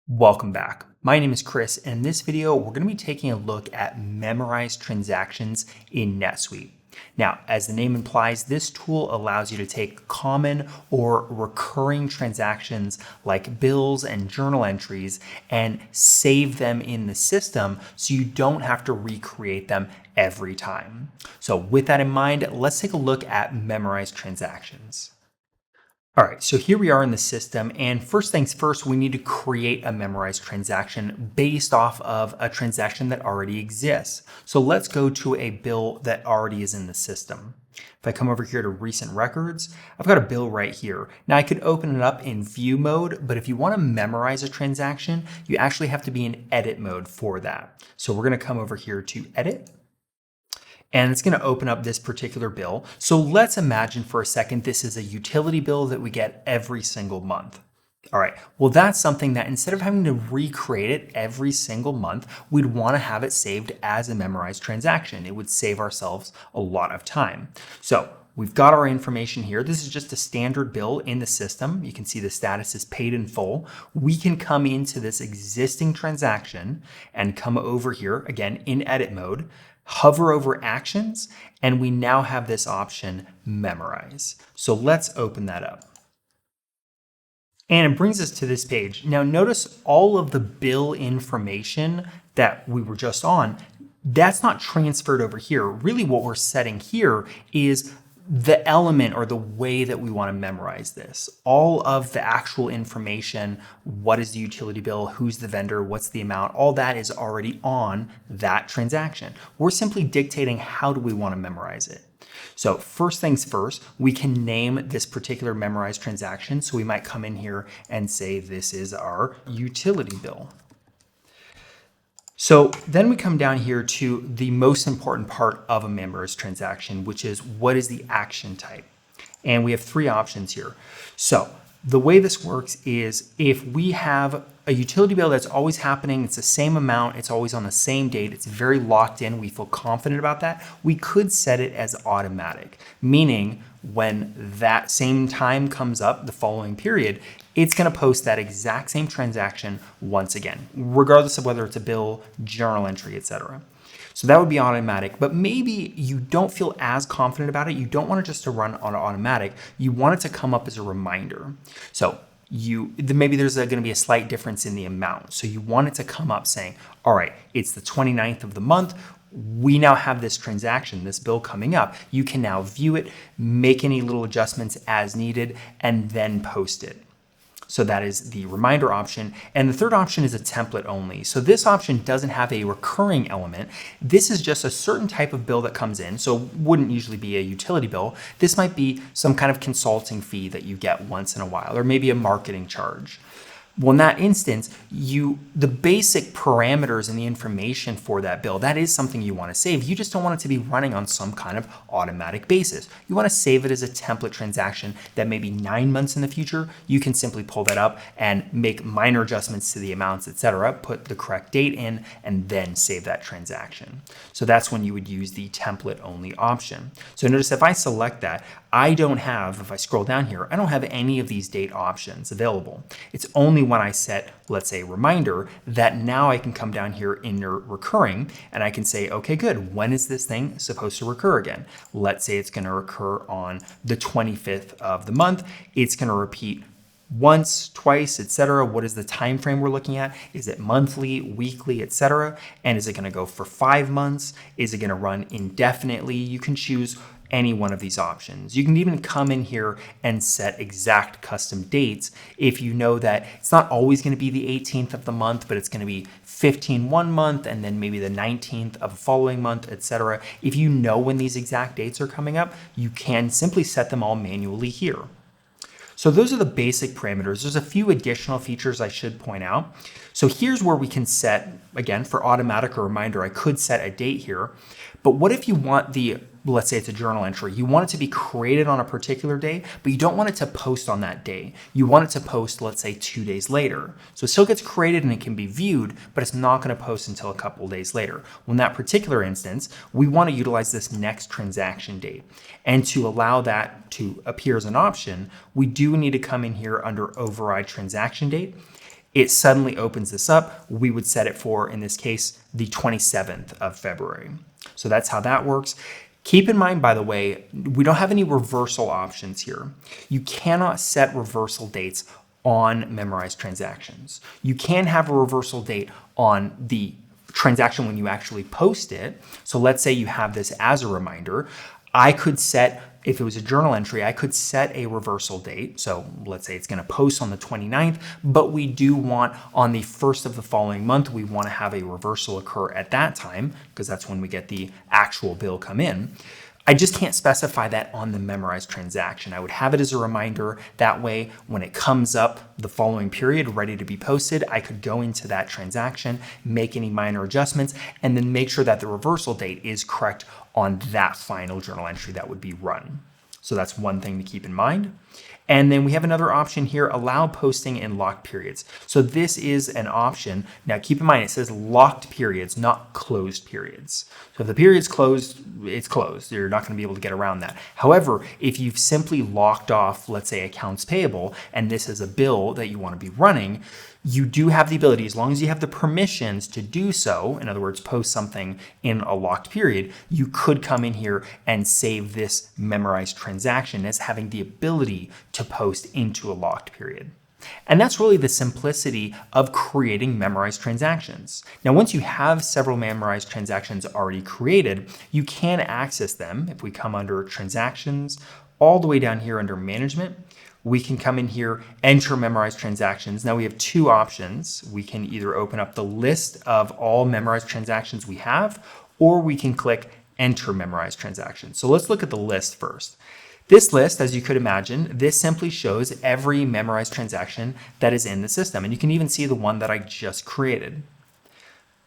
Welcome back. My name is Chris, and in this video, we're going to be taking a look at memorized transactions in NetSuite. Now, as the name implies, this tool allows you to take common or recurring transactions like bills and journal entries and save them in the system so you don't have to recreate them every time. So with that in mind, let's take a look at memorized transactions. All right, so here we are in the system, and first things first, we need to create a memorized transaction based off of a transaction that already exists. So let's go to a bill that already is in the system. If I come over here to recent records, I've got a bill right here. Now I could open it up in view mode, but if you want to memorize a transaction, you actually have to be in edit mode for that. So we're going to come over here to edit. And it's going to open up this particular bill. So let's imagine for a second this is a utility bill that we get every single month. All right, well, that's something that instead of having to recreate it every single month, we'd want to have it saved as a memorized transaction. It would save ourselves a lot of time. So we've got our information here. This is just a standard bill in the system. You can see the status is paid in full. We can come into this existing transaction and come over here, again, in edit mode, hover over actions, and we now have this option, memorize. So let's open that up. And it brings us to this page. Now notice all of the bill information that we were just on, that's not transferred over here. Really what we're setting here is the element or the way that we want to memorize this. All of the actual information, what is the utility bill, who's the vendor, what's the amount, all that is already on that transaction. We're simply dictating how do we want to memorize it. So first things first, we can name this particular memorized transaction. So we might come in here and say this is our utility bill. So then we come down here to the most important part of a memorized transaction, which is what is the action type? And we have three options here. So the way this works is if we have a utility bill that's always happening, it's the same amount, it's always on the same date, it's very locked in, we feel confident about that, we could set it as automatic, meaning when that same time comes up, the following period, it's going to post that exact same transaction once again, regardless of whether it's a bill, journal entry, etc. So that would be automatic, but maybe you don't feel as confident about it. You don't want it just to run on automatic. You want it to come up as a reminder. So maybe there's going to be a slight difference in the amount. So you want it to come up saying, all right, it's the 29th of the month. We now have this transaction, this bill coming up. You can now view it, make any little adjustments as needed, and then post it. So that is the reminder option. And the third option is a template only. So this option doesn't have a recurring element. This is just a certain type of bill that comes in. So it wouldn't usually be a utility bill. This might be some kind of consulting fee that you get once in a while, or maybe a marketing charge. Well, in that instance, the basic parameters and the information for that bill, that is something you want to save. You just don't want it to be running on some kind of automatic basis. You want to save it as a template transaction that maybe 9 months in the future, you can simply pull that up and make minor adjustments to the amounts, etc., put the correct date in, and then save that transaction. So that's when you would use the template only option. So notice if I select that, if I scroll down here, I don't have any of these date options available. It's only when I set, let's say, reminder, that now I can come down here in your recurring and I can say, okay, good. When is this thing supposed to recur again? Let's say it's going to recur on the 25th of the month. It's going to repeat once, twice, etc. What is the time frame we're looking at? Is it monthly, weekly, etc.? And is it going to go for 5 months? Is it going to run indefinitely? You can choose any one of these options. You can even come in here and set exact custom dates if you know that it's not always going to be the 18th of the month, but it's going to be 15 one month and then maybe the 19th of a following month, etc. If you know when these exact dates are coming up, you can simply set them all manually here. So those are the basic parameters. There's a few additional features I should point out. So here's where we can set, again, for automatic or reminder, I could set a date here. But what if you want let's say it's a journal entry, you want it to be created on a particular day, but you don't want it to post on that day. You want it to post, let's say, 2 days later. So it still gets created and it can be viewed, but it's not going to post until a couple of days later. Well, in that particular instance, we want to utilize this next transaction date. And to allow that to appear as an option, we do need to come in here under override transaction date. it suddenly opens this up. We would set it for, in this case, the 27th of February. So that's how that works. Keep in mind, by the way, we don't have any reversal options here. You cannot set reversal dates on memorized transactions. You can have a reversal date on the transaction when you actually post it. So let's say you have this as a reminder. I could set, if it was a journal entry, I could set a reversal date. So let's say it's going to post on the 29th, but we do want on the 1st of the following month, we want to have a reversal occur at that time because that's when we get the actual bill come in. I just can't specify that on the memorized transaction. I would have it as a reminder. That way, when it comes up the following period, ready to be posted, I could go into that transaction, make any minor adjustments, and then make sure that the reversal date is correct on that final journal entry that would be run. So that's one thing to keep in mind. And then we have another option here, allow posting in locked periods. So this is an option. Now keep in mind, it says locked periods, not closed periods. So if the period's closed, it's closed. You're not going to be able to get around that. However, if you've simply locked off, let's say accounts payable, and this is a bill that you want to be running, you do have the ability, as long as you have the permissions to do so, in other words, post something in a locked period, you could come in here and save this memorized transaction as having the ability to post into a locked period. And that's really the simplicity of creating memorized transactions. Now, once you have several memorized transactions already created, you can access them. If we come under transactions, all the way down here under management, we can come in here, enter memorized transactions. Now we have two options. We can either open up the list of all memorized transactions we have, or we can click enter memorized transactions. So let's look at the list first. This list, as you could imagine, this simply shows every memorized transaction that is in the system. And you can even see the one that I just created.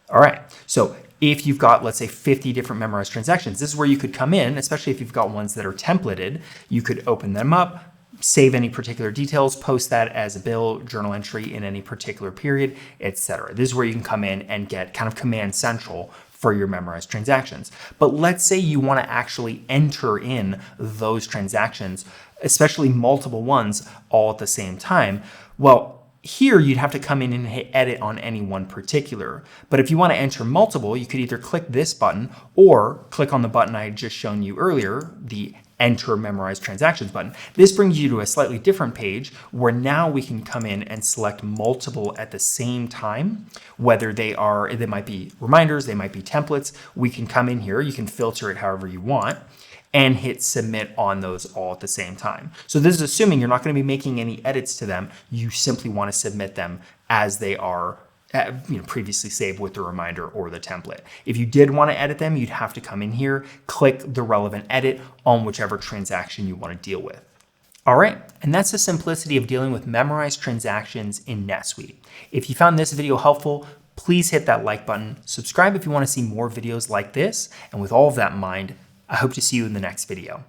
All right, so if you've got, let's say, 50 different memorized transactions, this is where you could come in, especially if you've got ones that are templated. You could open them up, save any particular details, post that as a bill, journal entry in any particular period, etc. This is where you can come in and get kind of command central for your memorized transactions. But let's say you want to actually enter in those transactions, especially multiple ones all at the same time. Well, here you'd have to come in and hit edit on any one particular. But if you want to enter multiple, you could either click this button or click on the button I had just shown you earlier, the enter memorized transactions button. This brings you to a slightly different page where now we can come in and select multiple at the same time, whether they might be reminders, they might be templates. We can come in here, you can filter it however you want, and hit submit on those all at the same time. So this is assuming you're not going to be making any edits to them. You simply want to submit them as they are previously saved with the reminder or the template. If you did want to edit them, you'd have to come in here, click the relevant edit on whichever transaction you want to deal with. All right, and that's the simplicity of dealing with memorized transactions in NetSuite. If you found this video helpful, please hit that like button, subscribe if you want to see more videos like this, and with all of that in mind, I hope to see you in the next video.